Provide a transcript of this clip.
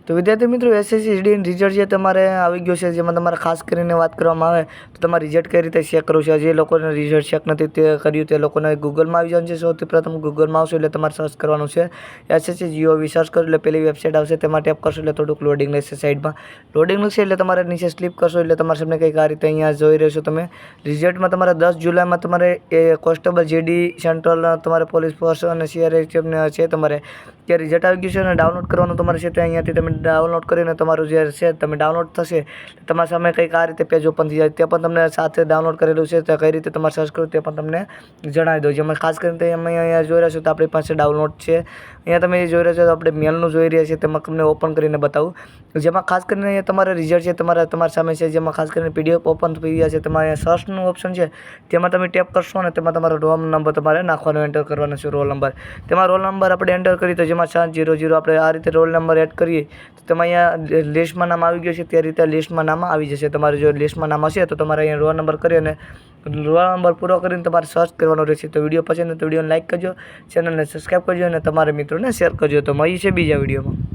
તો વિદ્યાર્થી મિત્રો એસએસસી જીડીનું રિઝલ્ટ જે તમારે આવી ગયું છે, જેમાં તમારે ખાસ કરીને વાત કરવામાં આવે તો તમારે રિઝલ્ટ કઈ રીતે ચેક કરવું છે. જે લોકોને રિઝલ્ટ ચેક નથી તે કર્યું તે લોકોને ગૂગલમાં આવી જવાનું છે. સૌથી પ્રથમ ગૂગલમાં આવશો એટલે તમારે સર્ચ કરવાનું છે એસએસસી જીઓવી. સર્ચ કરો એટલે પહેલી વેબસાઇટ આવશે, તેમાં ટેપ કરશો એટલે થોડુંક લોડિંગ લેશે. સાઈડમાં લોડિંગ લેશે એટલે તમારે નીચે સ્લીપ કરશો એટલે તમારે સામે કંઈક આ રીતે અહીંયા જોઈ રહ્યો છો તમે. રિઝલ્ટમાં તમારે 10 જુલાઈમાં તમારે કોન્સ્ટેબલ જીડી સેન્ટ્રલ તમારે પોલીસ ફોર્સ અને સીઆરપીએફને છે તમારે જે રિઝલ્ટ આવી ગયું છે અને ડાઉનલોડ કરવાનું તમારે છે. તે અહીંયાથી તમે ડાઉનલોડ કરીને તમારું જે છે તમે ડાઉનલોડ થશે તમારા સામે કંઈક આ રીતે પેજ ઓપન થઈ જાય. તે પણ તમને સાથે ડાઉનલોડ કરેલું છે, તે કઈ રીતે તમારે સર્ચ કરવું તે પણ તમને જણાવી દઉં. જેમાં ખાસ કરીને અહીંયા જોઈ રહ્યા છો તો આપણી પાસે ડાઉનલોડ છે. અહીંયા તમે જોઈ રહ્યા છો તો આપણે મેલનું જોઈ રહ્યા છીએ, તેમાં તમને ઓપન કરીને બતાવું. જેમાં ખાસ કરીને અહીંયા તમારે રિઝલ્ટ છે તમારા સામે છે, જેમાં ખાસ કરીને પીડીએફ ઓપન થઈ ગયા છે. તમારે અહીંયા સર્ચનું ઓપ્શન છે, તેમાં તમે ટેપ કરશો અને તેમાં તમારો રોલ નંબર તમારે નાખવાનો, એન્ટર કરવાનો છે રોલ નંબર. તેમાં રોલ નંબર આપણે એન્ટર કરીએ તો જેમાં 700 આપણે આ રીતે રોલ નંબર એડ કરીએ તો તમે અહીંયા લિસ્ટમાં નામ આવી ગયું છે તે રીતે લિસ્ટમાં નામ આવી જશે. તમારે જો લિસ્ટમાં નામ હશે તો તમારે અહીંયા રોલ નંબર કરી અને રોલ નંબર પૂરો કરીને તમારે સર્ચ કરવાનો રહેશે. તો વિડીયો પસંદ તો વિડીયોને લાઈક કરજો, ચેનલને સબસ્ક્રાઈબ કરજો અને તમારા મિત્રોને શેર કરજો. તો મળીએ છીએ બીજા વિડીયોમાં.